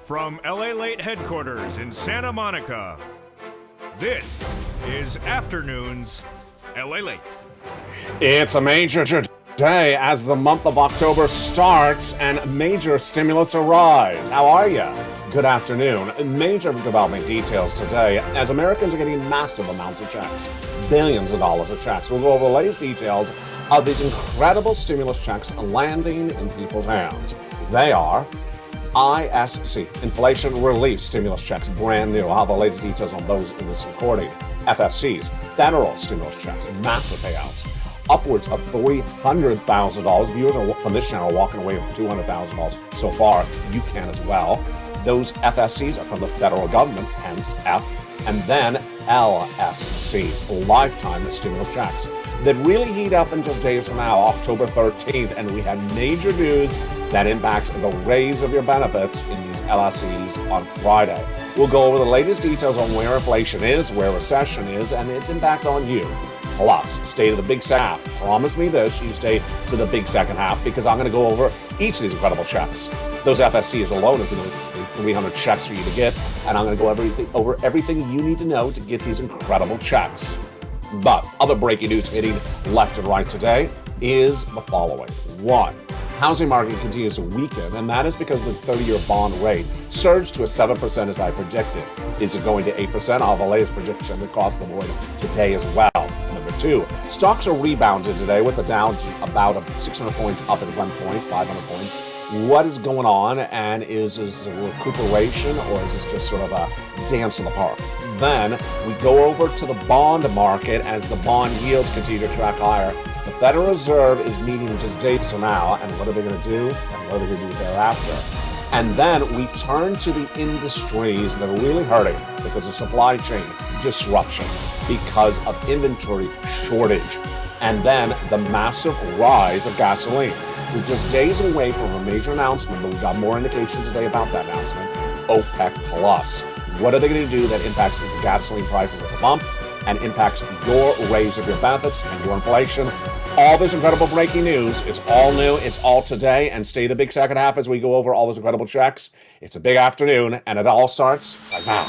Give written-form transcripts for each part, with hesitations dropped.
From LALATE headquarters in Santa Monica, this is Afternoons LALATE. It's a major day as the month of October starts and major stimulus arrives. How are you? Good afternoon. Major development details today as Americans are getting massive amounts of checks, billions of dollars of checks. We'll go over the latest details of these incredible stimulus checks landing in people's hands. They are ISC, Inflation Relief Stimulus Checks, brand new. I'll have the latest details on those in this recording. FSCs, federal stimulus checks, massive payouts, upwards of $300,000. Viewers from this channel are walking away with $200,000 so far. You can as well. Those FSCs are from the federal government, hence F, and then LSCs, lifetime stimulus checks, that really heat up in just days from now, October 13th, and we had major news that impacts the raise of your benefits in these LSCs on Friday. We'll go over the latest details on where inflation is, where recession is, and its impact on you. Plus, stay to the big second half. Promise me this, you stay to the big second half, because I'm going to go over each of these incredible checks. Those FSCs alone is going to be 300 checks for you to get, and I'm going to go over everything you need to know to get these incredible checks. But other breaking news hitting left and right today is the following. One, housing market continues to weaken, and that is because the 30-year bond rate surged to 7% as I predicted. Is it going to 8%? I'll have the latest prediction across the board today as well. Number two, stocks are rebounded today with the Dow about 600 points up at one point, 500 points. What is going on, and is this a recuperation, or is this just sort of a dance in the park? Then we go over to the bond market as the bond yields continue to track higher. The Federal Reserve is meeting just days from now, and what are they going to do, and what are they going to do thereafter? And then we turn to the industries that are really hurting because of supply chain disruption, because of inventory shortage, and then the massive rise of gasoline. We're just days away from a major announcement, but we've got more indications today about that announcement. OPEC Plus. What are they going to do that impacts the gasoline prices at the pump and impacts your raise of your benefits and your inflation? All this incredible breaking news. It's all new. It's all today. And stay the big second half as we go over all those incredible checks. It's a big afternoon, and it all starts right now.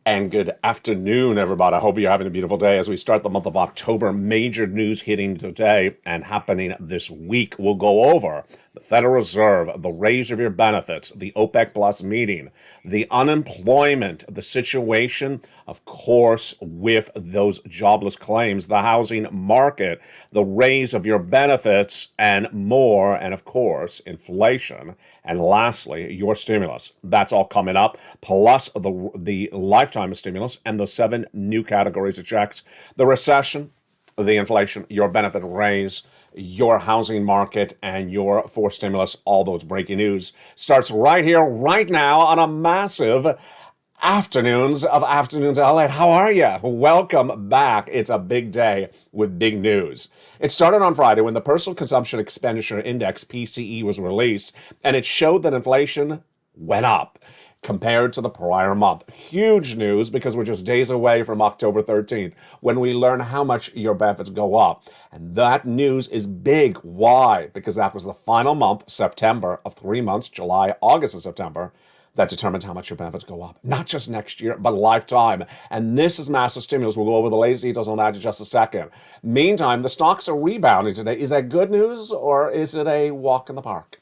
And good afternoon, everybody. I hope you're having a beautiful day as we start the month of October. Major news hitting today and happening this week. We'll go over the Federal Reserve, the raise of your benefits, the OPEC Plus meeting, the unemployment, the situation, of course, with those jobless claims, the housing market, the raise of your benefits, and more, and of course, inflation. And lastly, your stimulus. That's all coming up, plus the lifetime stimulus and the 7 new categories of checks, the recession, the inflation, your benefit raise, your housing market, and your forced stimulus. All those breaking news starts right here, right now, on a massive Afternoons LA. How are you? Welcome back. It's a big day with big news. It started on Friday when the Personal Consumption Expenditure Index, PCE, was released, and it showed that inflation went up compared to the prior month. Huge news because we're just days away from October 13th when we learn how much your benefits go up. And that news is big. Why? Because that was the final month, September, of 3 months, July, August, and September, that determines how much your benefits go up. Not just next year, but lifetime. And this is massive stimulus. We'll go over the latest details on that in just a second. Meantime, the stocks are rebounding today. Is that good news, or is it a walk in the park?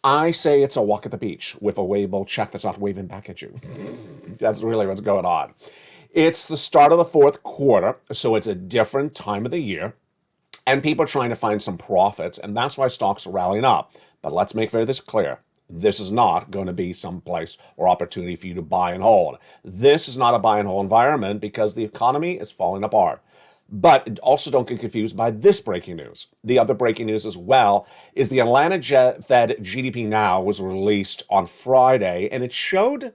I say it's a walk at the beach with a wavable check that's not waving back at you. That's really what's going on. It's the start of the fourth quarter, so it's a different time of the year, and people are trying to find some profits, and that's why stocks are rallying up. But let's make this clear. This is not going to be some place or opportunity for you to buy and hold. This is not a buy and hold environment because the economy is falling apart. But also don't get confused by this breaking news. The other breaking news as well is the Atlanta Fed GDP Now was released on Friday, and it showed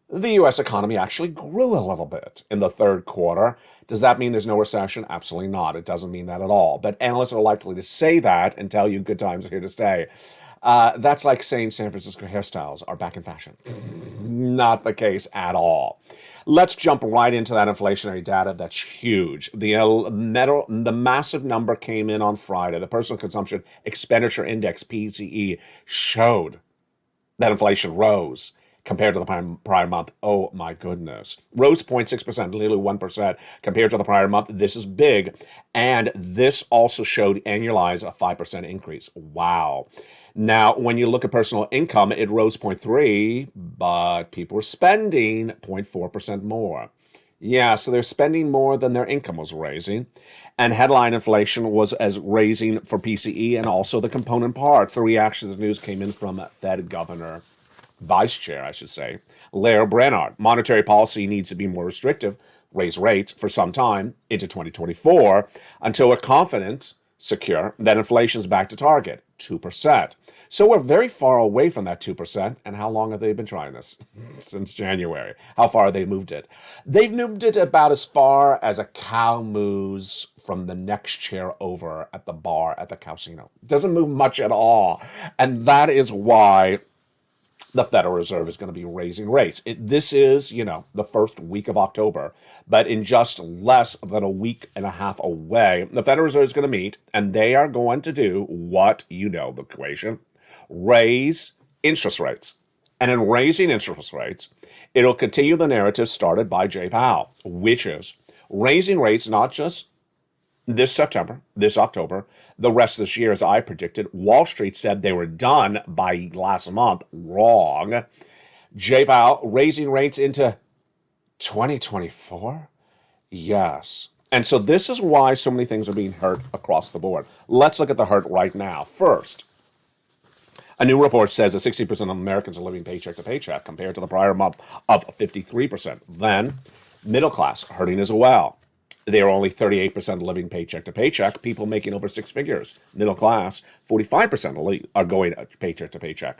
the U.S. economy actually grew a little bit in the third quarter. Does that mean there's no recession? Absolutely not. It doesn't mean that at all. But analysts are likely to say that and tell you good times are here to stay. That's like saying San Francisco hairstyles are back in fashion. Not the case at all. Let's jump right into that inflationary data. That's huge. The massive number came in on Friday. The Personal Consumption Expenditure Index, PCE, showed that inflation rose compared to the prior month. Oh my goodness. Rose 0.6%, nearly 1% compared to the prior month. This is big. And this also showed annualized a 5% increase. Wow. Now, when you look at personal income, it rose 0.3, but people were spending 0.4% more. Yeah, so they're spending more than their income was raising. And headline inflation was as raising for PCE and also the component parts. The reaction to the news came in from Fed Governor, Vice Chair, I should say, Lael Brainard. Monetary policy needs to be more restrictive, raise rates for some time into 2024 until we're confident, secure, that inflation is back to target, 2%. So we're very far away from that 2%. And how long have they been trying this? Since January. How far have they moved it? They've moved it about as far as a cow moves from the next chair over at the bar at the casino. It doesn't move much at all. And that is why the Federal Reserve is going to be raising rates. This is, the first week of October, but in just less than a week and a half away, the Federal Reserve is going to meet, and they are going to do what the equation, raise interest rates. And in raising interest rates, it'll continue the narrative started by Jay Powell, which is raising rates not just this September, this October, the rest of this year, as I predicted. Wall Street said they were done by last month. Wrong. Jay Powell raising rates into 2024? Yes. And so this is why so many things are being hurt across the board. Let's look at the hurt right now. First, a new report says that 60% of Americans are living paycheck to paycheck compared to the prior month of 53%. Then, middle class hurting as well. They are only 38% living paycheck to paycheck. People making over six figures, middle class, 45% are going paycheck to paycheck.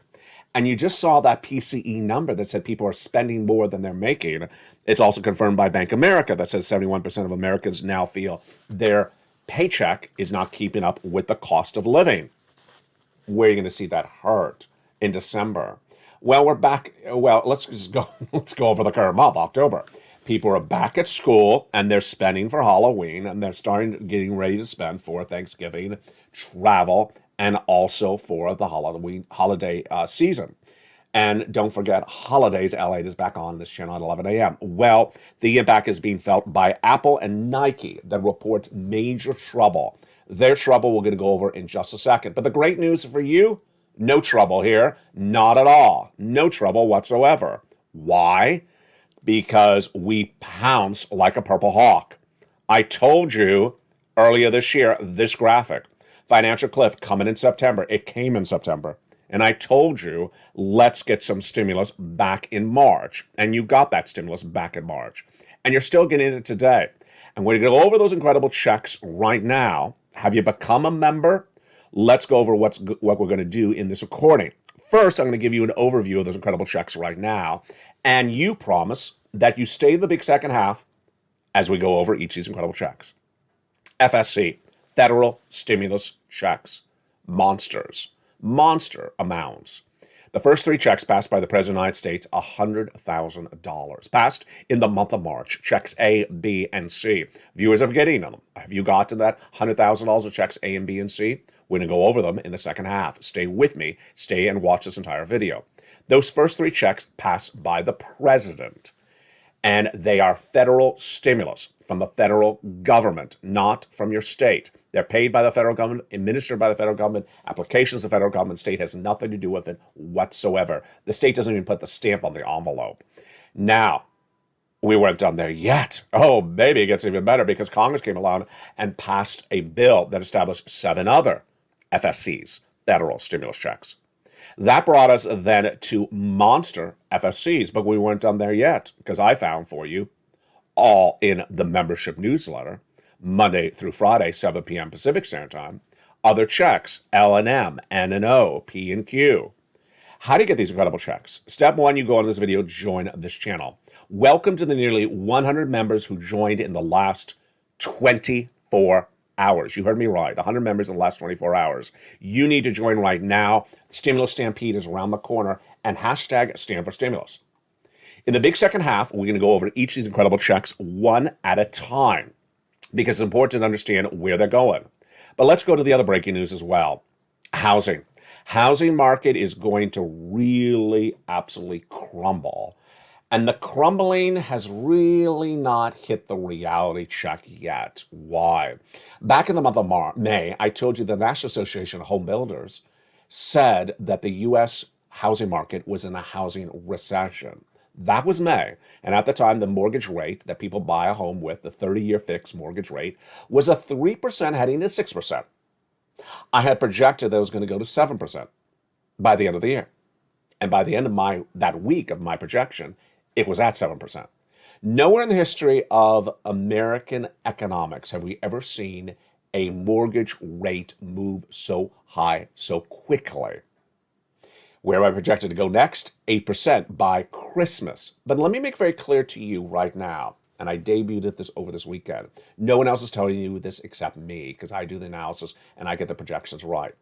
And you just saw that PCE number that said people are spending more than they're making. It's also confirmed by Bank of America that says 71% of Americans now feel their paycheck is not keeping up with the cost of living. Where are you going to see that hurt in December? Well, we're back. Well, let's go over the current month, October. People are back at school and they're spending for Halloween and they're getting ready to spend for Thanksgiving, travel, and also for the holiday season. And don't forget, holidays, LATE is back on this channel at 11 a.m. Well, the impact is being felt by Apple and Nike that reports major trouble. Their trouble we're going to go over in just a second. But the great news for you, no trouble here. Not at all. No trouble whatsoever. Why? Because we pounce like a purple hawk. I told you earlier this year, this graphic, financial cliff coming in September. It came in September. And I told you, let's get some stimulus back in March. And you got that stimulus back in March. And you're still getting it today. And we're going to go over those incredible checks right now. Have you become a member? Let's go over what we're going to do in this recording. First, I'm going to give you an overview of those incredible checks right now. And you promise that you stay the big second half as we go over each of these incredible checks. FSC, federal stimulus checks. Monster amounts. The first three checks passed by the President of the United States, $100,000. Passed in the month of March. Checks A, B, and C. Viewers are getting them. Have you gotten that $100,000 of checks A and B and C? We're going to go over them in the second half. Stay with me. Stay and watch this entire video. Those first three checks passed by the President. And they are federal stimulus from the federal government, not from your state. They're paid by the federal government, administered by the federal government, applications of the federal government. State has nothing to do with it whatsoever. The state doesn't even put the stamp on the envelope. Now, we weren't done there yet. Oh, maybe it gets even better because Congress came along and passed a bill that established 7 other FSCs, federal stimulus checks. That brought us then to monster FSCs, but we weren't done there yet because I found for you, all in the membership newsletter, Monday through Friday, 7 p.m. Pacific Standard Time. Other checks, L&M, N&O, P and Q. How do you get these incredible checks? Step one, you go on this video, join this channel. Welcome to the nearly 100 members who joined in the last 24 hours. You heard me right, 100 members in the last 24 hours. You need to join right now. The Stimulus Stampede is around the corner, and hashtag stand for stimulus. In the big second half, we're going to go over each of these incredible checks one at a time because it's important to understand where they're going. But let's go to the other breaking news as well. Housing. Housing market is going to really absolutely crumble. And the crumbling has really not hit the reality check yet. Why? Back in the month of May, I told you the National Association of Home Builders said that the U.S. housing market was in a housing recession. That was May. And at the time, the mortgage rate that people buy a home with, the 30-year fixed mortgage rate, was a 3% heading to 6%. I had projected that it was going to go to 7% by the end of the year. And by the end of that week of my projection, it was at 7%. Nowhere in the history of American economics have we ever seen a mortgage rate move so high so quickly. Where am I projected to go next? 8% by Christmas. But let me make very clear to you right now, and I debuted this over this weekend. No one else is telling you this except me, because I do the analysis and I get the projections right.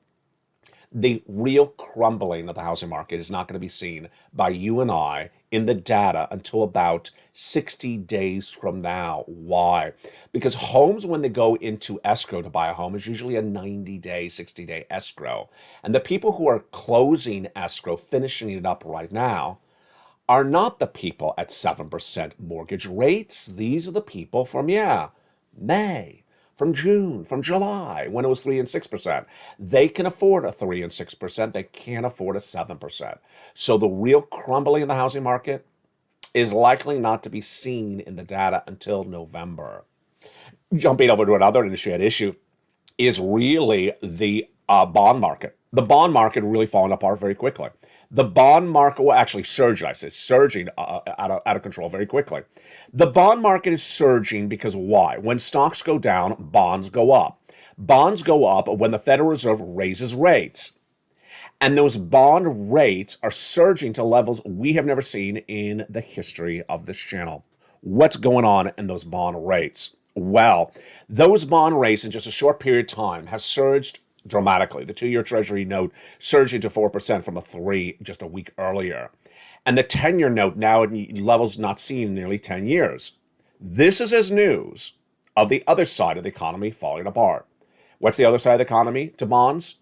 The real crumbling of the housing market is not going to be seen by you and I in the data until about 60 days from now. Why? Because homes, when they go into escrow to buy a home, is usually a 90-day, 60-day escrow. And the people who are closing escrow, finishing it up right now, are not the people at 7% mortgage rates. These are the people from, May, from June, from July, when it was 3 and 6%. They can afford a 3 and 6%. They can't afford a 7%. So the real crumbling in the housing market is likely not to be seen in the data until November. Jumping over to another industry at issue is really the bond market. The bond market really falling apart very quickly. The bond market, well, actually surging, surging out of control very quickly. The bond market is surging because why? When stocks go down, bonds go up. Bonds go up when the Federal Reserve raises rates. And those bond rates are surging to levels we have never seen in the history of this channel. What's going on in those bond rates? Well, those bond rates in just a short period of time have surged dramatically. The 2-year Treasury note surging to 4% from a 3 just a week earlier. And the 10-year note now at levels not seen in nearly 10 years. This is as news of the other side of the economy falling apart. What's the other side of the economy to bonds?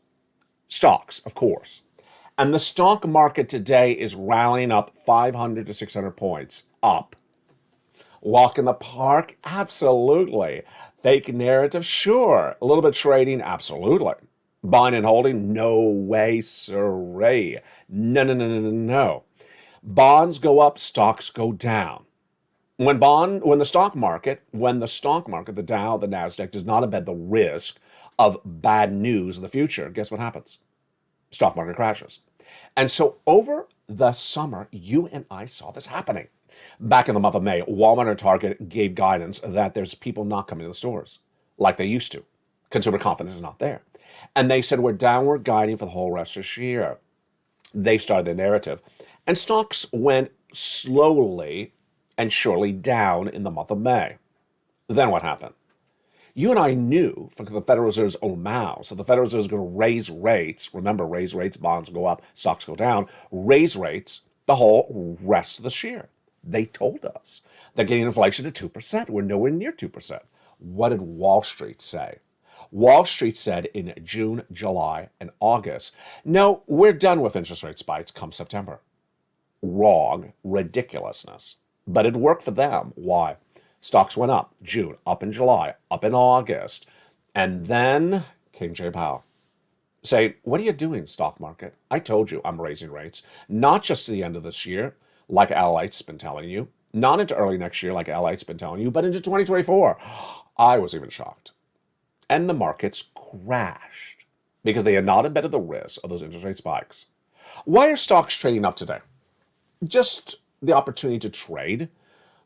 Stocks, of course. And the stock market today is rallying up 500 to 600 points up. Walk in the park? Absolutely. Fake narrative? Sure. A little bit trading? Absolutely. Buying and holding? No way, sirree. No. Bonds go up, stocks go down. When the stock market, the Dow, the Nasdaq, does not embed the risk of bad news in the future, guess what happens? Stock market crashes. And so over the summer, you and I saw this happening. Back in the month of May, Walmart and Target gave guidance that there's people not coming to the stores like they used to. Consumer confidence is not there. And they said, we're downward guiding for the whole rest of this year. They started the narrative. And stocks went slowly and surely down in the month of May. Then what happened? You and I knew from the Federal Reserve's own mouths that the Federal Reserve is going to raise rates. Remember, raise rates, bonds go up, stocks go down. Raise rates the whole rest of this year. They told us they're getting inflation to 2%. We're nowhere near 2%. What did Wall Street say? Wall Street said in June, July, and August, no, we're done with interest rate spikes come September. Wrong. Ridiculousness. But it worked for them. Why? Stocks went up June, up in July, up in August. And then came Jay Powell. Say, what are you doing, stock market? I told you I'm raising rates, not just to the end of this year, like LALATE's been telling you, not into early next year, like LALATE's been telling you, but into 2024. I was even shocked. And the markets crashed because they had not embedded the risk of those interest rate spikes. Why are stocks trading up today? Just the opportunity to trade.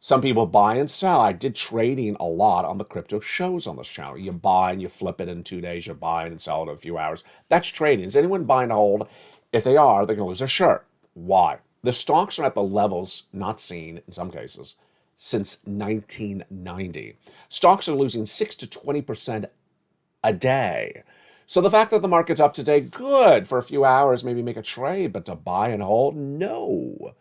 Some people buy and sell. I did trading a lot on the crypto shows on this channel. You buy and you flip it in 2 days. You buy and sell it in a few hours. That's trading. Is anyone buying and hold? If they are, they're going to lose their shirt. Why? The stocks are at the levels not seen, in some cases, since 1990. Stocks are losing 6 to 20% a day. So the fact that the market's up today, good for a few hours, maybe make a trade, but to buy and hold, no.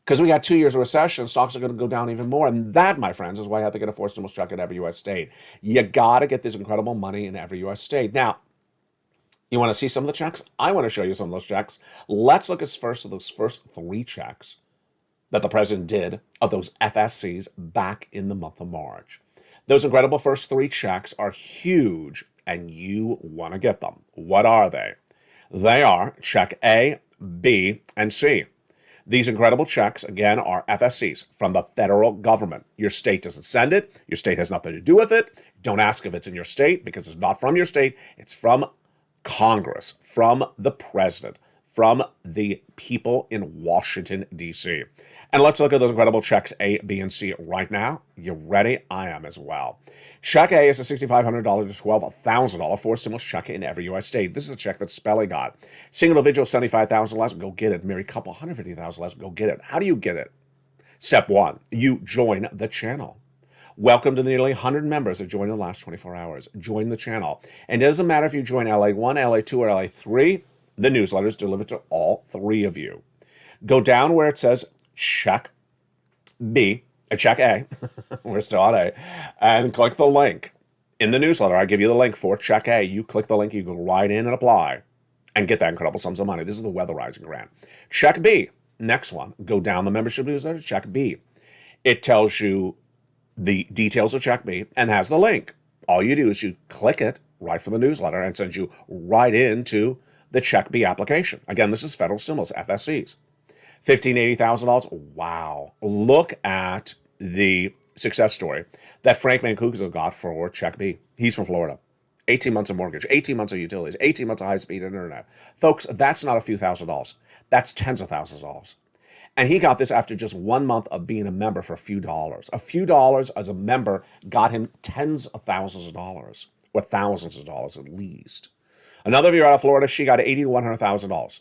Because we got 2 years of recession, stocks are going to go down even more. And that, my friends, is why I have to get a forced stimulus check in every U.S. state. You got to get this incredible money in every U.S. state. Now, you want to see some of the checks? I want to show you some of those checks. Let's look at those first 3 checks that the president did of those FSCs back in the month of March. Those incredible first 3 checks are huge, and you want to get them. What are they? They are check A, B, and C. These incredible checks, again, are FSCs from the federal government. Your state doesn't send it. Your state has nothing to do with it. Don't ask if it's in your state because it's not from your state. It's from Congress, from the president, from the people in Washington, D.C. And let's look at those incredible checks A, B, and C right now. You ready? I am as well. Check A is a $6,500 to $12,000 forced stimulus check in every U.S. state. This is a check that Spelly got. Single individual, $75,000 less, go get it. Married couple, $150,000 less, go get it. How do you get it? Step 1, you join the channel. Welcome to the nearly 100 members that joined in the last 24 hours. Join the channel. And it doesn't matter if you join LA1, LA2, or LA3, the newsletter is delivered to all 3 of you. Go down where it says check B, check A, we're still on A, and click the link. In the newsletter, I give you the link for check A. You click the link, you go right in and apply and get that incredible sums of money. This is the weatherizing grant. Check B, next one. Go down the membership newsletter, check B. It tells you the details of check B and has the link. All you do is you click it right from the newsletter and sends you right into the check B application. Again, this is federal stimulus, FSCs. $15,000, $80,000. Wow. Look at the success story that Frank Mancuso got for check B. He's from Florida. 18 months of mortgage, 18 months of utilities, 18 months of high-speed internet. Folks, that's not a few $1,000s. That's tens of thousands of dollars. And he got this after just 1 month of being a member for a few dollars. A few dollars as a member got him tens of thousands of dollars, or thousands of dollars at least. Another viewer out of Florida, she got $80,000 to $100,000.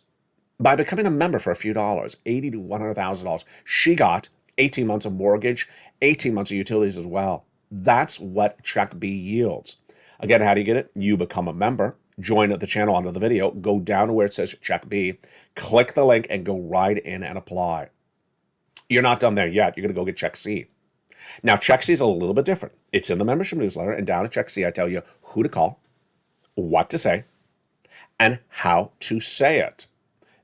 By becoming a member for a few dollars, $80,000 to $100,000, she got 18 months of mortgage, 18 months of utilities as well. That's what check B yields. Again, how do you get it? You become a member, join the channel under the video, go down to where it says check B, click the link, and go right in and apply. You're not done there yet. You're going to go get check C. Now, check C is a little bit different. It's in the membership newsletter, and down at check C, I tell you who to call, what to say, and how to say it.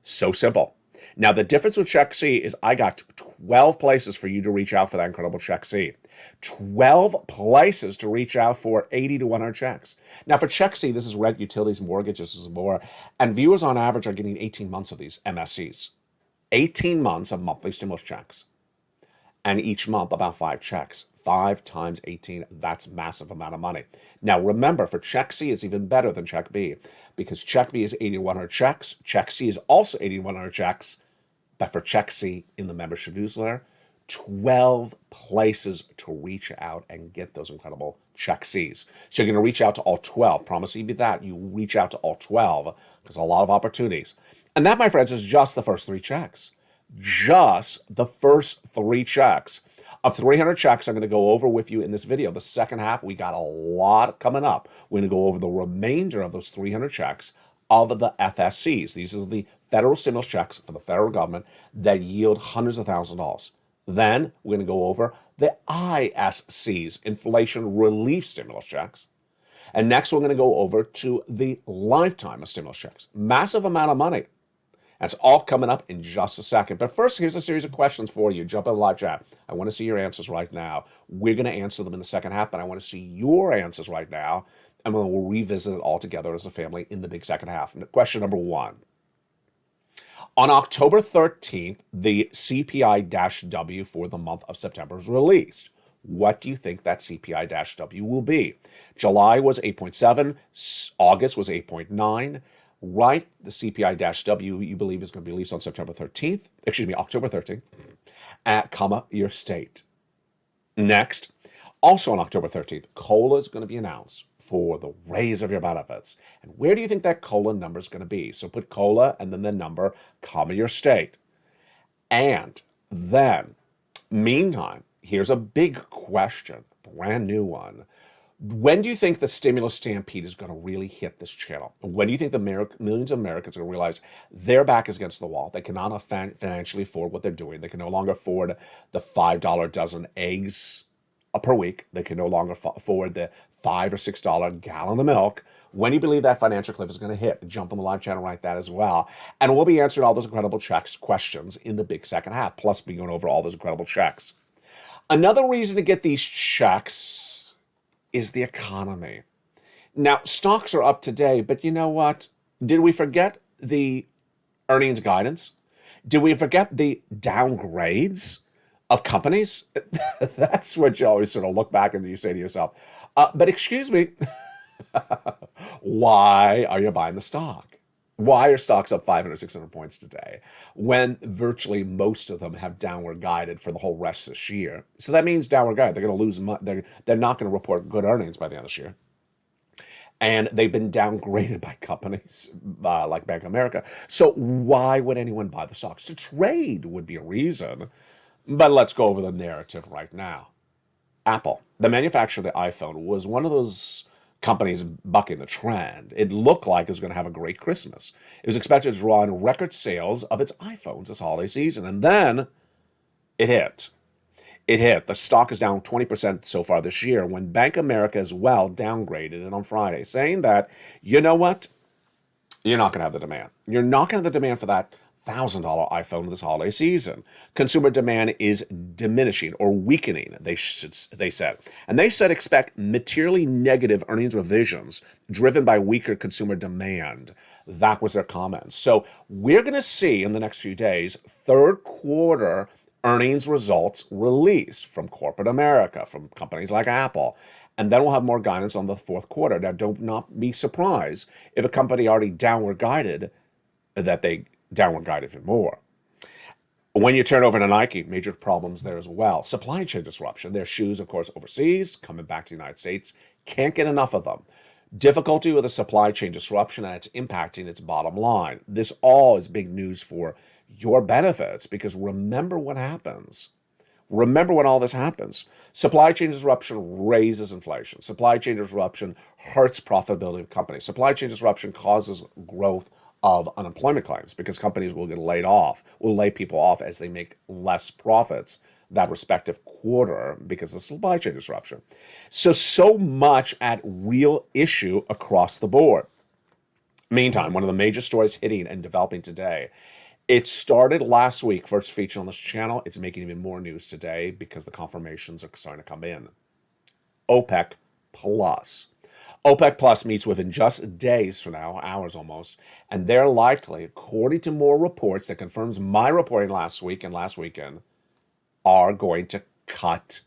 So simple. Now, the difference with check C is I got 12 places for you to reach out for that incredible check C. 12 places to reach out for 80 to 100 checks. Now, for check C, this is rent, utilities, mortgages, this is more. And viewers on average are getting 18 months of these MSCs. 18 months of monthly stimulus checks. And each month, about 5 checks. 5 times 18, that's massive amount of money. Now, remember, for check C, it's even better than check B, because check B is 80 to 100 checks. Check C is also 80 to 100 checks. But for check C in the membership newsletter, 12 places to reach out and get those incredible check Cs. So you're going to reach out to all 12. Promise you that. You reach out to all 12 because a lot of opportunities. And that, my friends, is just the first 3 checks. Just the first 3 checks. Of 300 checks, I'm going to go over with you in this video. The second half, we got a lot coming up. We're going to go over the remainder of those 300 checks of the FSCs. These are the federal stimulus checks for the federal government that yield hundreds of thousands of dollars. Then we're going to go over the ISCs, inflation relief stimulus checks. And next we're going to go over to the lifetime of stimulus checks. Massive amount of money. That's all coming up in just a second. But first, here's a series of questions for you. Jump in the live chat. I want to see your answers right now. We're going to answer them in the second half, but I want to see your answers right now. And then we'll revisit it all together as a family in the big second half. Question number 1. On October 13th, the CPI-W for the month of September was released. What do you think that CPI-W will be? July was 8.7, August was 8.9. Right, the CPI-W you believe is going to be released on October 13th, at comma, your state. Next, also on October 13th, COLA is going to be announced for the raise of your benefits. And where do you think that COLA number is going to be? So put COLA and then the number, comma your state. And then, meantime, here's a big question, brand new one. When do you think the stimulus stampede is going to really hit this channel? When do you think the millions of Americans are going to realize their back is against the wall? They cannot financially afford what they're doing. They can no longer afford the $5 dozen eggs per week. They can no longer afford the $5 or $6 gallon of milk. When do you believe that financial cliff is going to hit? Jump on the live channel, write that as well. And we'll be answering all those incredible questions in the big second half, plus be going over all those incredible checks. Another reason to get these checks is the economy. Now, stocks are up today, but you know what? Did we forget the earnings guidance? Did we forget the downgrades of companies? That's what you always sort of look back and you say to yourself, but excuse me, why are you buying the stock? Why are stocks up 500, 600 points today when virtually most of them have downward guided for the whole rest of this year? So that means downward guide. They're going to lose money. They're not going to report good earnings by the end of this year. And they've been downgraded by companies like Bank of America. So why would anyone buy the stocks? To trade would be a reason. But let's go over the narrative right now. Apple, the manufacturer of the iPhone, was one of those companies bucking the trend. It looked like it was going to have a great Christmas. It was expected to draw in record sales of its iPhones this holiday season. And then it hit. It hit. The stock is down 20% so far this year, when Bank of America as well downgraded it on Friday, saying that, you know what? You're not going to have the demand. You're not going to have the demand for that $1,000 iPhone this holiday season. Consumer demand is diminishing or weakening, they said. And they said expect materially negative earnings revisions driven by weaker consumer demand. That was their comments. So we're going to see in the next few days third quarter earnings results released from corporate America, from companies like Apple. And then we'll have more guidance on the fourth quarter. Now, don't not be surprised if a company already downward guided that they downward guide even more. When you turn over to Nike, major problems there as well. Supply chain disruption. Their shoes, of course, overseas, coming back to the United States. Can't get enough of them. Difficulty with the supply chain disruption, and it's impacting its bottom line. This all is big news for your benefits, because remember what happens. Remember when all this happens. Supply chain disruption raises inflation. Supply chain disruption hurts profitability of companies. Supply chain disruption causes growth of unemployment claims, because companies will get laid off, will lay people off as they make less profits that respective quarter because of supply chain disruption. So much at real issue across the board. Meantime, one of the major stories hitting and developing today, it started last week, first feature on this channel. It's making even more news today because the confirmations are starting to come in. OPEC Plus. OPEC Plus meets within just days from now, hours almost, and they're likely, according to more reports that confirms my reporting last week and last weekend, are going to cut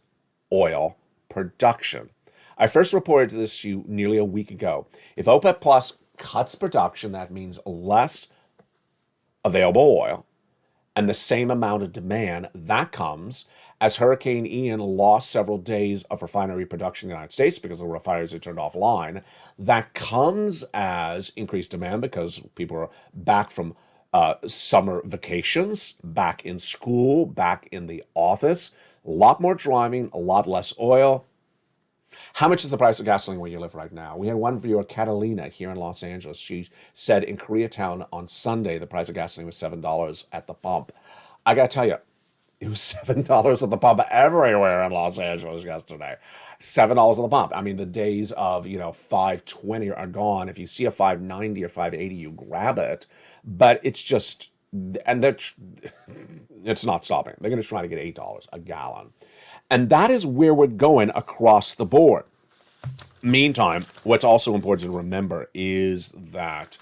oil production. I first reported this to you nearly a week ago. If OPEC Plus cuts production, that means less available oil and the same amount of demand. That comes as Hurricane Ian lost several days of refinery production in the United States because the refineries are turned offline. That comes as increased demand because people are back from summer vacations, back in school, back in the office. A lot more driving, a lot less oil. How much is the price of gasoline where you live right now? We had one viewer, Catalina, here in Los Angeles. She said in Koreatown on Sunday the price of gasoline was $7 at the pump. I got to tell you, it was $7 at the pump everywhere in Los Angeles yesterday. $7 at the pump. I mean, the days of, $5.20 are gone. If you see a $5.90 or $5.80, you grab it. But it's just, and it's not stopping. They're going to try to get $8 a gallon. And that is where we're going across the board. Meantime, what's also important to remember is that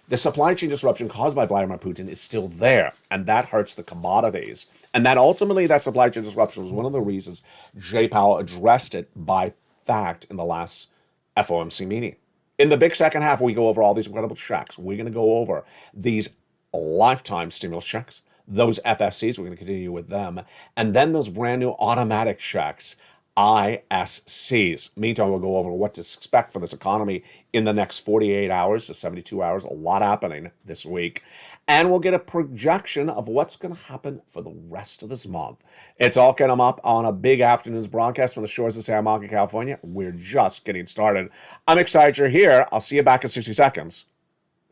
the supply chain disruption caused by Vladimir Putin is still there, and that hurts the commodities. And that ultimately, that supply chain disruption was one of the reasons Jay Powell addressed it by fact in the last FOMC meeting. In the big second half, we go over all these incredible checks. We're going to go over these lifetime stimulus checks, Those FSCs, we're going to continue with them. And then those brand new automatic checks, ISCs. Meantime, we'll go over what to expect for this economy in the next 48 hours to 72 hours. A lot happening this week. And we'll get a projection of what's going to happen for the rest of this month. It's all coming up on a big afternoon's broadcast from the shores of Santa Monica, California. We're just getting started. I'm excited you're here. I'll see you back in 60 seconds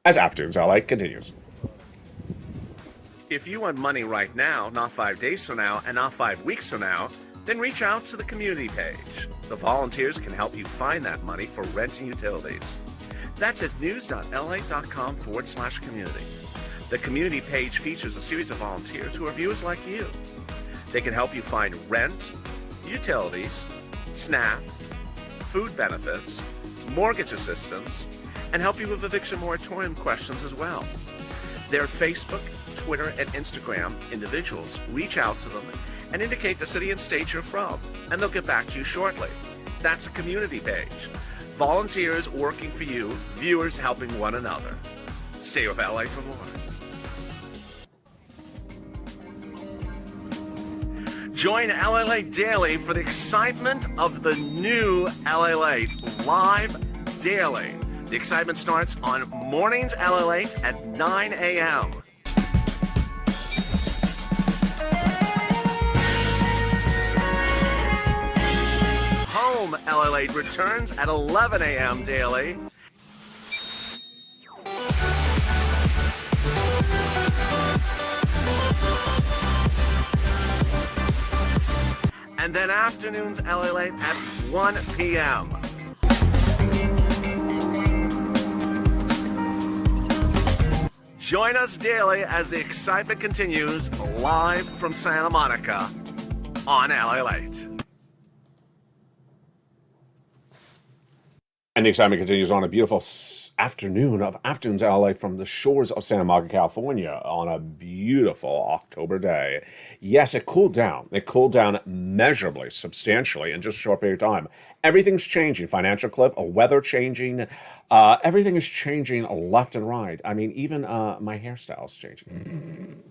as Afternoons LA continues. If you want money right now, not 5 days from now, and not 5 weeks from now, then reach out to the community page. The volunteers can help you find that money for rent and utilities. That's at news.la.com/community. The community page features a series of volunteers who are viewers like you. They can help you find rent, utilities, SNAP, food benefits, mortgage assistance, and help you with eviction moratorium questions as well. Their Facebook, Twitter, and Instagram individuals reach out to them and indicate the city and state you're from, and they'll get back to you shortly. That's a community page. Volunteers working for you, viewers helping one another. Stay with LA for more. Join LALATE Daily for the excitement of the new LALATE live daily. The excitement starts on mornings LALATE at 9 a.m. Home LALATE returns at 11 a.m. daily. And then afternoons LALATE at 1 p.m. Join us daily as the excitement continues live from Santa Monica on LALATE. And the excitement continues on a beautiful afternoon of Afternoons LA from the shores of Santa Monica, California on a beautiful October day. Yes, it cooled down. It cooled down measurably, substantially in just a short period of time. Everything's changing. Financial cliff, weather changing. Everything is changing left and right. I mean, even my hairstyle's changing.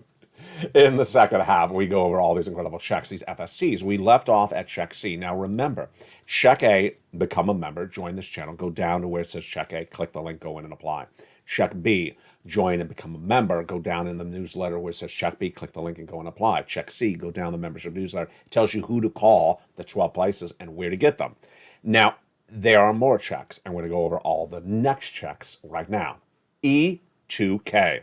In the second half, we go over all these incredible checks, these FSCs. We left off at Check C. Now remember, Check A, become a member, join this channel, go down to where it says Check A, click the link, go in and apply. Check B, join and become a member, go down in the newsletter where it says Check B, click the link and go and apply. Check C, go down the membership newsletter, it tells you who to call, the 12 places, and where to get them. Now, there are more checks, and we're going to go over all the next checks right now. E2K.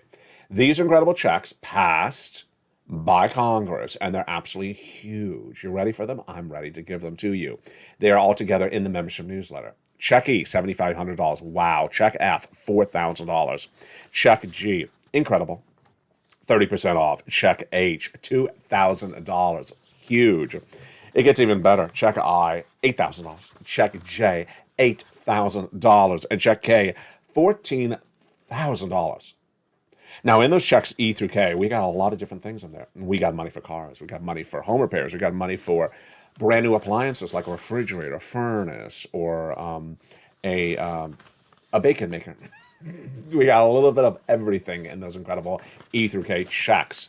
These are incredible checks passed by Congress, and they're absolutely huge. You ready for them? I'm ready to give them to you. They are all together in the membership newsletter. Check E, $7,500. Wow. Check F, $4,000. Check G, incredible, 30% off. Check H, $2,000. Huge. It gets even better. Check I, $8,000. Check J, $8,000. And check K, $14,000. Now, in those checks E through K, we got a lot of different things in there. We got money for cars. We got money for home repairs. We got money for brand new appliances like a refrigerator, a furnace, or a bacon maker. We got a little bit of everything in those incredible E through K checks.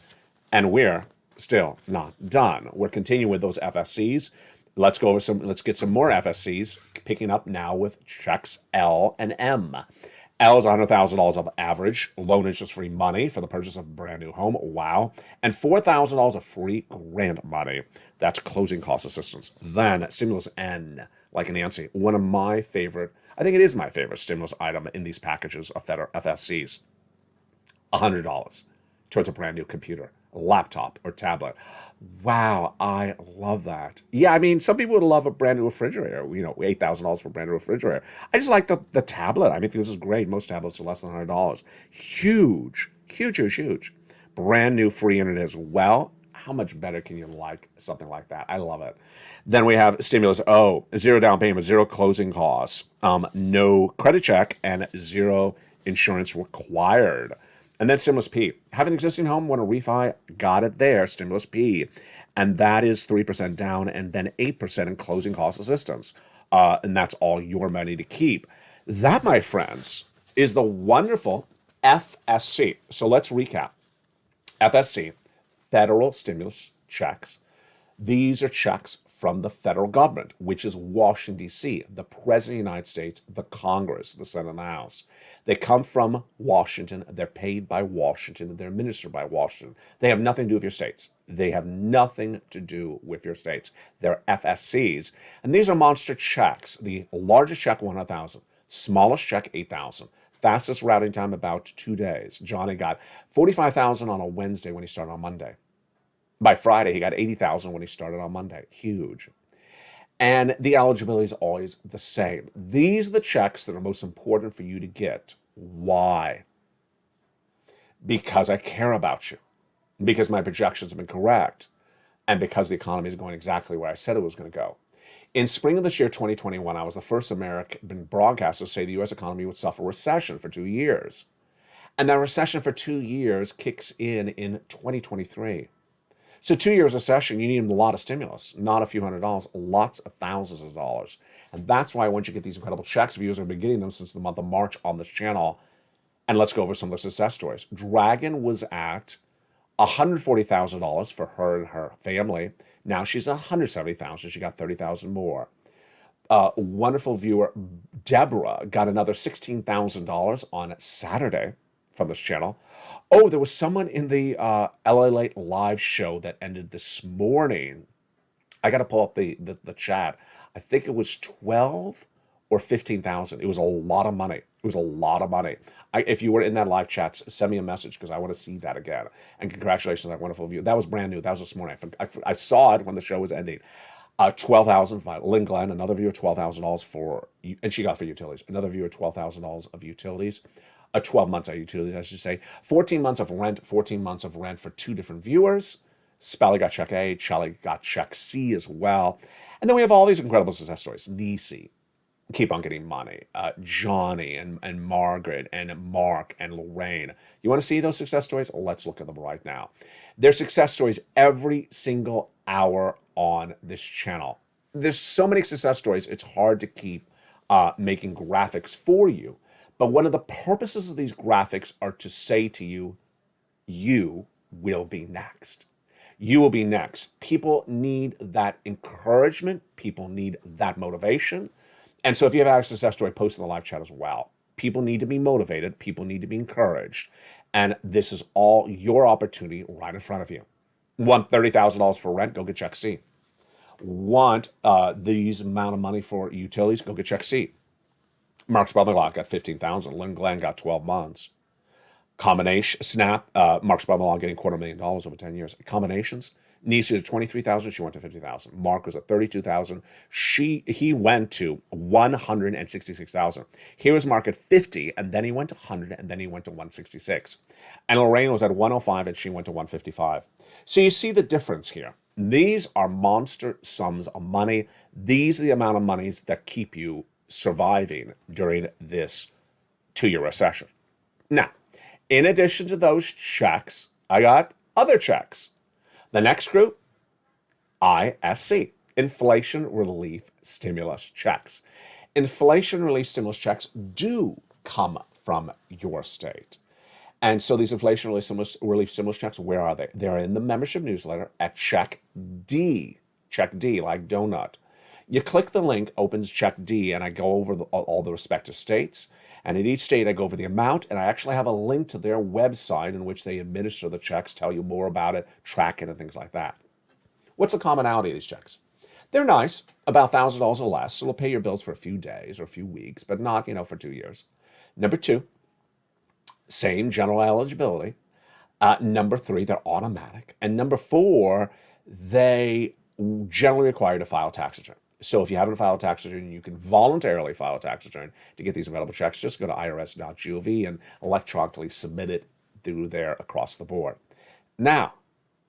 And we're still not done. We're continuing with those FSCs. Let's go over let's get some more FSCs, picking up now with checks L and M. L is $100,000 of average loan interest-free money for the purchase of a brand new home. Wow. And $4,000 of free grant money. That's closing cost assistance. Then stimulus N, like Nancy, one of my favorite, I think it is my favorite stimulus item in these packages of federal FSCs. $100 towards a brand new computer, laptop, or tablet. Wow, I love that. Yeah, I mean, some people would love a brand new refrigerator, you know, $8,000 for a brand new refrigerator. I just like the tablet. I mean, this is great. Most tablets are less than $100. Huge, huge, huge, huge. Brand new free internet as well. How much better can you like something like that? I love it. Then we have stimulus O, zero down payment, zero closing costs, no credit check, and zero insurance required. And then stimulus P. Have an existing home, want to refi? Got it there, stimulus P. And that is 3% down and then 8% in closing cost assistance. And that's all your money to keep. That, my friends, is the wonderful FSC. So let's recap. FSC, federal stimulus checks. These are checks from the federal government, which is Washington, D.C., the President of the United States, the Congress, the Senate and the House. They come from Washington. They're paid by Washington. They're administered by Washington. They have nothing to do with your states. They have nothing to do with your states. They're FSCs. And these are monster checks. The largest check, 100,000. Smallest check, 8,000. Fastest routing time, about 2 days. Johnny got 45,000 on a Wednesday when he started on Monday. By Friday, he got 80,000 when he started on Monday. Huge. And the eligibility is always the same. These are the checks that are most important for you to get. Why? Because I care about you. Because my projections have been correct. And because the economy is going exactly where I said it was going to go. In spring of this year, 2021, I was the first American broadcaster to say the U.S. economy would suffer recession for 2 years. And that recession for 2 years kicks in 2023. So 2 years recession, you need a lot of stimulus, not a few $100s, lots of thousands of dollars. And that's why once you get these incredible checks, viewers have been getting them since the month of March on this channel. And let's go over some of the success stories. Dragon was at $140,000 for her and her family. Now she's at $170,000. She got $30,000 more. Wonderful viewer, Deborah, got another $16,000 on Saturday from this channel. Oh, there was someone in the LALATE live show that ended this morning. I got to pull up the chat. I think it was 12 or 15,000. It was a lot of money. It was a lot of money. If you were in that live chat, send me a message because I want to see that again. And congratulations on that wonderful view. That was brand new. That was this morning. I saw it when the show was ending. 12,000 by Lynn Glenn, another viewer, $12,000 for, and she got for utilities. Another viewer, $12,000 of utilities. 12 months of utilities, I should say. 14 months of rent for 2 different viewers. Spelly got check A, Charlie got check C as well. And then we have all these incredible success stories. Nisi, keep on getting money. Johnny and Margaret and Mark and Lorraine. You want to see those success stories? Let's look at them right now. There's success stories every single hour on this channel. There's so many success stories, it's hard to keep making graphics for you. But one of the purposes of these graphics are to say to you, you will be next. You will be next. People need that encouragement. People need that motivation. And so if you have a success story, post in the live chat as well. People need to be motivated. People need to be encouraged. And this is all your opportunity right in front of you. Want $30,000 for rent? Go get check C. Want these amount of money for utilities? Go get check C. Mark's brother-in-law got $15,000. Lynn Glenn got 12 months. Combination, Snap, Mark's brother-in-law getting $250,000 over 10 years. Combinations, Nisi at $23,000, she went to $50,000. Mark was at $32,000. He went to $166,000. Here was Mark at $50,000, and then he went to $100,000, and then he went to $166,000. And Lorraine was at $105,000, and she went to $155,000. So you see the difference here. These are monster sums of money. These are the amount of monies that keep you surviving during this 2-year recession. Now, in addition to those checks, I got other checks. The next group, ISC, Inflation Relief Stimulus Checks. Inflation Relief Stimulus Checks do come from your state. And so these Inflation Relief Stimulus Checks, where are they? They're in the membership newsletter at Check D. Check D, like donut. You click the link, opens Check D, and I go over all the respective states. And in each state, I go over the amount, and I actually have a link to their website in which they administer the checks, tell you more about it, track it, and things like that. What's the commonality of these checks? They're nice, about $1,000 or less, so they'll pay your bills for a few days or a few weeks, but not, for 2 years. Number 2, same general eligibility. Number 3, they're automatic. And number 4, they generally require you to file a tax return. So if you haven't filed a tax return, you can voluntarily file a tax return to get these available checks. Just go to irs.gov and electronically submit it through there across the board. Now,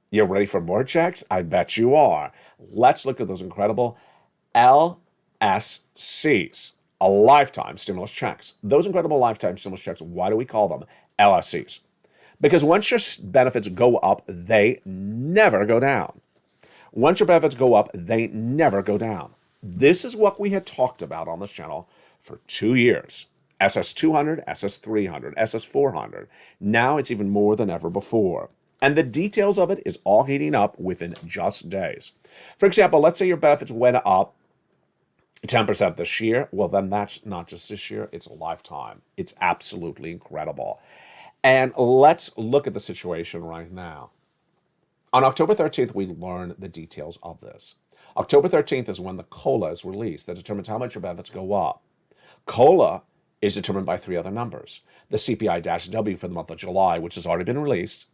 you're ready for more checks? I bet you are. Let's look at those incredible LSCs, a lifetime stimulus checks. Those incredible lifetime stimulus checks, why do we call them LSCs? Because once your benefits go up, they never go down. Once your benefits go up, they never go down. This is what we had talked about on this channel for 2 years. SS200, SS300, SS400. Now it's even more than ever before. And the details of it is all heating up within just days. For example, let's say your benefits went up 10% this year. Well, then that's not just this year, it's a lifetime. It's absolutely incredible. And let's look at the situation right now. On October 13th, we learn the details of this. October 13th is when the COLA is released that determines how much your benefits go up. COLA is determined by three other numbers. The CPI-W for the month of July, which has already been released,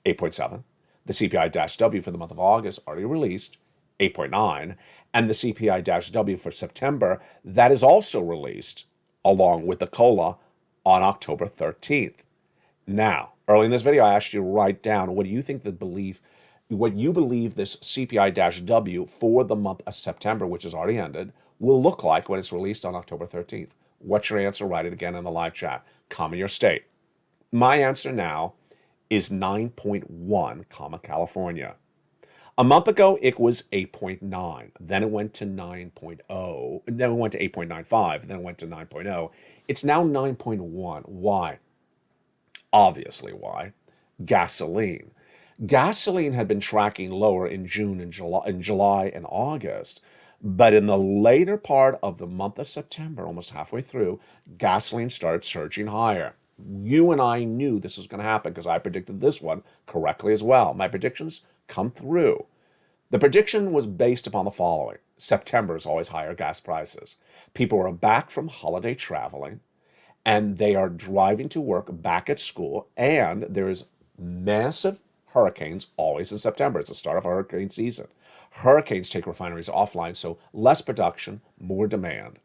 8.7. The CPI-W for the month of August, already released, 8.9. And the CPI-W for September, that is also released along with the COLA on October 13th. Now, early in this video, I asked you to write down what you believe this CPI-W for the month of September, which has already ended, will look like when it's released on October 13th. What's your answer? Write it again in the live chat. Comment your state. My answer now is 9.1, California. A month ago, it was 8.9. Then it went to 9.0. Then it went to 8.95. Then it went to 9.0. It's now 9.1. Why? Obviously, why? Gasoline. Gasoline had been tracking lower in June and July and August, but in the later part of the month of September, almost halfway through, gasoline started surging higher. You and I knew this was going to happen because I predicted this one correctly as well. My predictions come through. The prediction was based upon the following. September is always higher gas prices. People are back from holiday traveling, and they are driving to work, back at school, and there's massive hurricanes always in September. It's the start of hurricane season. Hurricanes take refineries offline, so less production, more demand.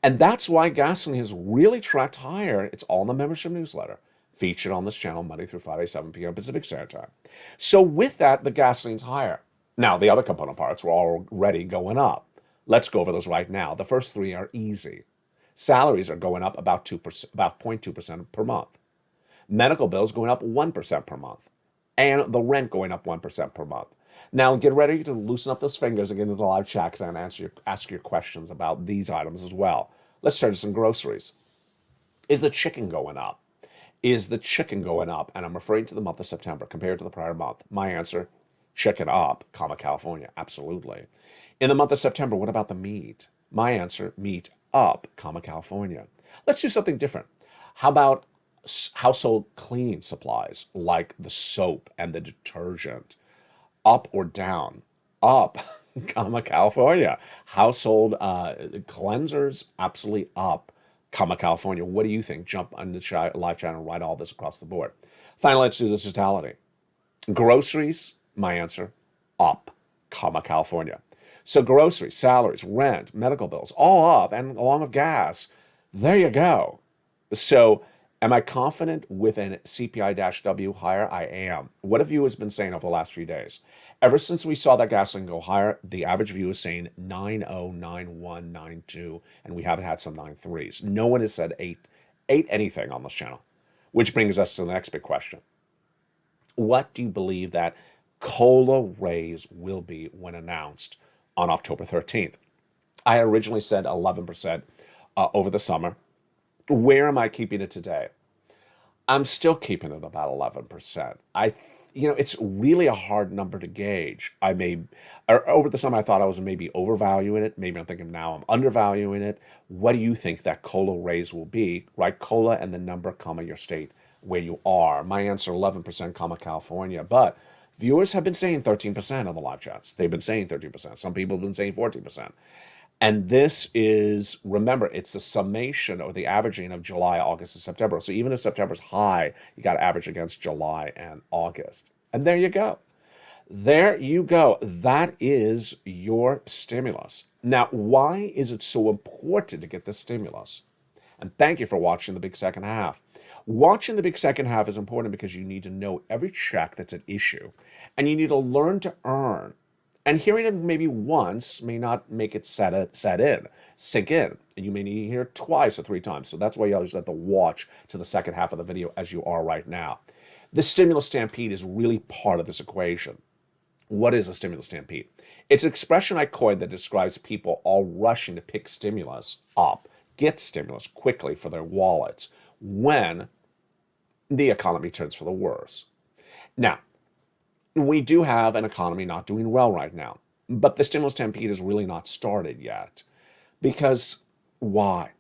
And that's why gasoline has really tracked higher. It's all in the membership newsletter, featured on this channel Monday through Friday, 7 p.m. Pacific Standard Time. So with that, the gasoline's higher. Now, the other component parts were already going up. Let's go over those right now. The first three are easy. Salaries are going up about 0.2% per month. Medical bills going up 1% per month. And the rent going up 1% per month. Now, get ready to loosen up those fingers and get into the live chat because I'm going to ask your questions about these items as well. Let's turn to some groceries. Is the chicken going up? Is the chicken going up? And I'm referring to the month of September compared to the prior month. My answer, chicken up, California. Absolutely. In the month of September, what about the meat? My answer, meat up, California. Let's do something different. How about household cleaning supplies like the soap and the detergent? Up or down? Up, California. Household cleansers, absolutely up, California. What do you think? Jump on the live channel and write all this across the board. Finally, let's do the totality. Groceries, my answer, up, California. So groceries, salaries, rent, medical bills, all up, and along with gas. There you go. So am I confident with an CPI-W higher? I am. What have viewers been saying over the last few days? Ever since we saw that gasoline go higher, the average view is saying 9.0, 9.1, 9.2, and we haven't had some 9.3s. No one has said 8 anything on this channel, which brings us to the next big question. What do you believe that COLA raise will be when announced on October 13th? I originally said 11% over the summer. Where am I keeping it today? I'm still keeping it about 11%. It's really a hard number to gauge. Over the summer, I thought I was maybe overvaluing it. Maybe I'm thinking now I'm undervaluing it. What do you think that COLA raise will be? Write COLA and the number, your state where you are. My answer, 11%, California. But viewers have been saying 13% on the live chats. They've been saying 13%. Some people have been saying 14%. And this is, remember, it's the summation or the averaging of July, August, and September. So even if September's high, you got to average against July and August. And there you go. There you go. That is your stimulus. Now, why is it so important to get this stimulus? And thank you for watching the big second half. Watching the big second half is important because you need to know every check that's at issue. And you need to learn to earn. And hearing it maybe once may not make it sink in. And you may need to hear it twice or 3 times. So that's why you always have to watch to the second half of the video as you are right now. The stimulus stampede is really part of this equation. What is a stimulus stampede? It's an expression I coined that describes people all rushing to pick stimulus up, get stimulus quickly for their wallets when the economy turns for the worse. Now, we do have an economy not doing well right now. But the stimulus stampede has really not started yet. Because why?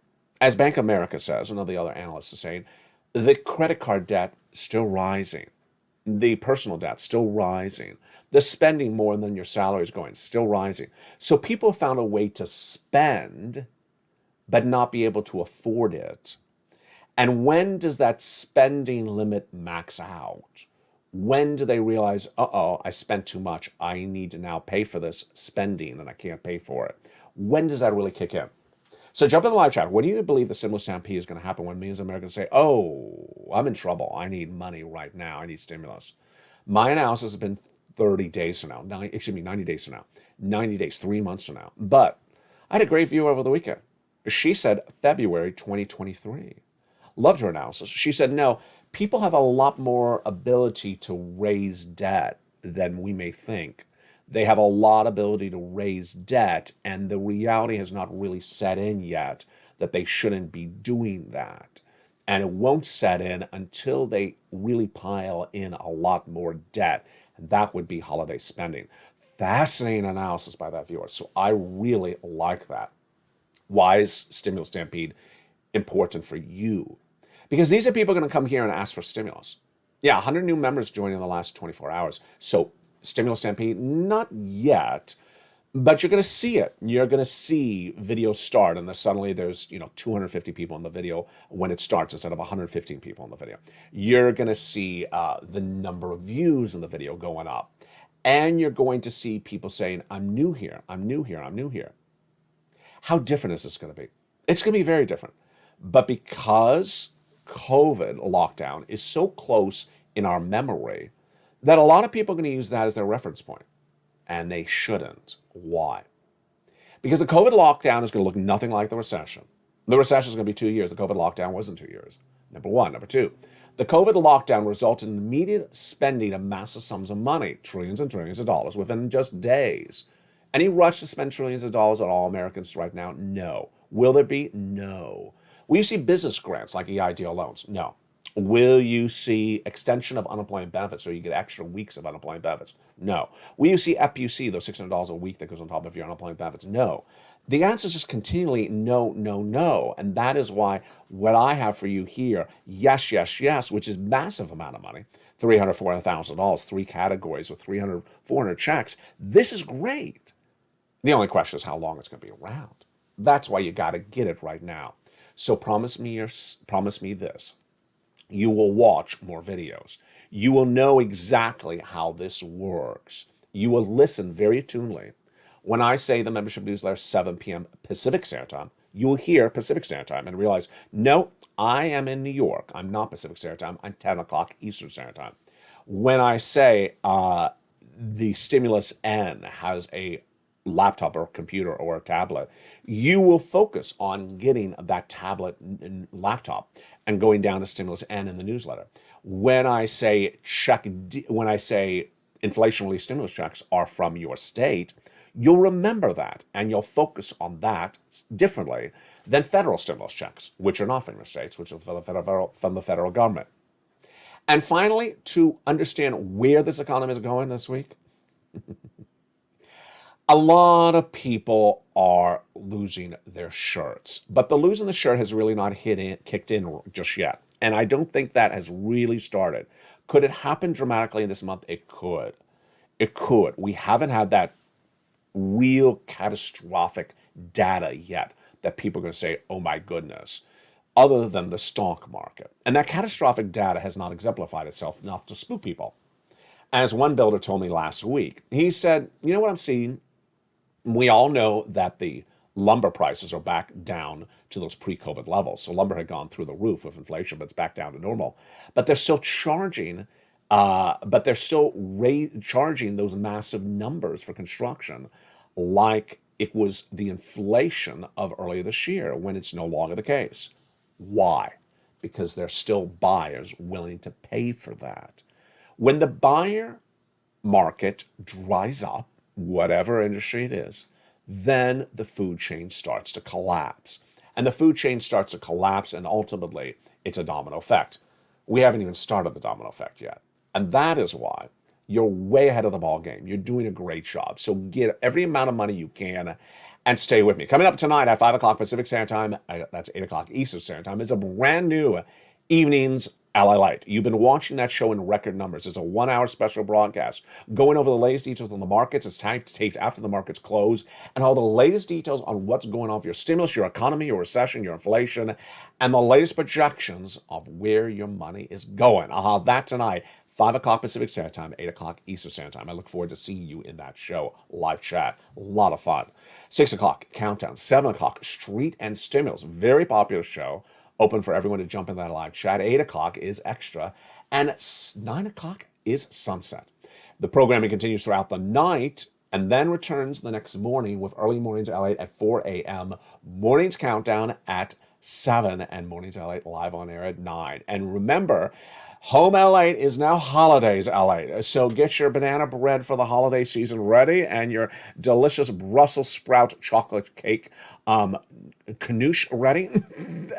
As Bank of America says, and the other analysts are saying, the credit card debt still rising. The personal debt still rising. The spending more than your salary is going, still rising. So people found a way to spend, but not be able to afford it. And when does that spending limit max out? When do they realize, I spent too much. I need to now pay for this spending and I can't pay for it? When does that really kick in? So jump in the live chat. When do you believe the stimulus stampede is going to happen when millions of Americans say, I'm in trouble. I need money right now. I need stimulus. My analysis has been 30 days from now. 90 days from now. 90 days, 3 months from now. But I had a great viewer over the weekend. She said February 2023. Loved her analysis. She said, no, people have a lot more ability to raise debt than we may think. They have a lot of ability to raise debt, and the reality has not really set in yet that they shouldn't be doing that. And it won't set in until they really pile in a lot more debt, and that would be holiday spending. Fascinating analysis by that viewer. So I really like that. Why is stimulus stampede important for you? Because these are people going to come here and ask for stimulus. Yeah, 100 new members joined in the last 24 hours. So stimulus stampede, not yet, but you're going to see it. You're going to see videos start, and then suddenly there's 250 people in the video when it starts instead of 115 people in the video. You're going to see the number of views in the video going up, and you're going to see people saying, I'm new here, I'm new here, I'm new here. How different is this going to be? It's going to be very different. But because COVID lockdown is so close in our memory that a lot of people are going to use that as their reference point. And they shouldn't. Why? Because the COVID lockdown is going to look nothing like the recession. The recession is going to be 2 years. The COVID lockdown wasn't 2 years. Number one. Number two, the COVID lockdown resulted in immediate spending of massive sums of money, trillions and trillions of dollars within just days. Any rush to spend trillions of dollars on all Americans right now? No. Will there be? No. Will you see business grants like EIDL loans? No. Will you see extension of unemployment benefits so you get extra weeks of unemployment benefits? No. Will you see FPUC, those $600 a week that goes on top of your unemployment benefits? No. The answer is just continually no, no, no. And that is why what I have for you here, yes, yes, yes, which is massive amount of money, $300,000, $400,000, 3 categories with 300, 400 checks. This is great. The only question is how long it's going to be around. That's why you got to get it right now. So promise me this. You will watch more videos. You will know exactly how this works. You will listen very attunely. When I say the membership newsletter 7 p.m. Pacific Standard Time, you will hear Pacific Standard Time and realize, no, I am in New York. I'm not Pacific Standard Time. I'm 10 o'clock Eastern Standard Time. When I say the Stimulus N has a laptop or computer or a tablet, you will focus on getting that tablet and laptop and going down to Stimulus N in the newsletter. When I say inflation relief stimulus checks are from your state, you'll remember that and you'll focus on that differently than federal stimulus checks, which are not from your states, which are from the federal government. And finally, to understand where this economy is going this week, a lot of people are losing their shirts, but the losing the shirt has really not kicked in just yet. And I don't think that has really started. Could it happen dramatically in this month? It could. It could. We haven't had that real catastrophic data yet that people are going to say, oh my goodness, other than the stock market. And that catastrophic data has not exemplified itself enough to spook people. As one builder told me last week, he said, you know what I'm seeing? We all know that the lumber prices are back down to those pre-COVID levels. So lumber had gone through the roof with inflation, but it's back down to normal. But they're still charging, charging those massive numbers for construction like it was the inflation of earlier this year when it's no longer the case. Why? Because there's still buyers willing to pay for that. When the buyer market dries up, whatever industry it is, then the food chain starts to collapse. And the food chain starts to collapse, and ultimately, it's a domino effect. We haven't even started the domino effect yet. And that is why you're way ahead of the ball game. You're doing a great job. So get every amount of money you can and stay with me. Coming up tonight at 5 o'clock Pacific Standard Time, that's 8 o'clock Eastern Standard Time, is a brand new Evenings LALATE. You've been watching that show in record numbers. It's a 1-hour special broadcast going over the latest details on the markets. It's taped after the markets close, and all the latest details on what's going on with your stimulus, your economy, your recession, your inflation, and the latest projections of where your money is going. That tonight, 5 o'clock Pacific Standard Time, 8 o'clock Eastern Standard Time. I look forward to seeing you in that show. Live chat. A lot of fun. 6 o'clock, Countdown. 7 o'clock, Street and Stimulus. Very popular show. Open for everyone to jump in that live chat. 8 o'clock is Extra. And 9 o'clock is Sunset. The programming continues throughout the night and then returns the next morning with Early Mornings LA at 4 a.m., Mornings Countdown at 7, and Mornings LA live on air at 9. And remember, Home LA is now Holidays LA. So get your banana bread for the holiday season ready and your delicious Brussels sprout chocolate cake canouche ready.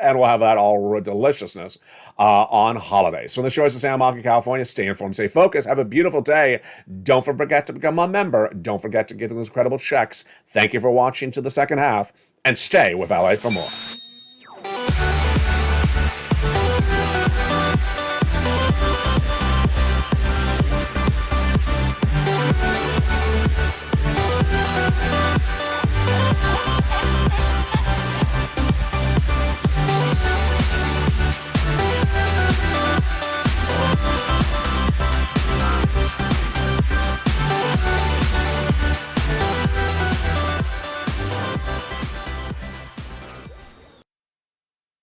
And we'll have that all deliciousness on holidays. So the show is in Santa Monica, California. Stay informed, stay focused. Have a beautiful day. Don't forget to become a member. Don't forget to get those incredible checks. Thank you for watching to the second half. And stay with LA for more.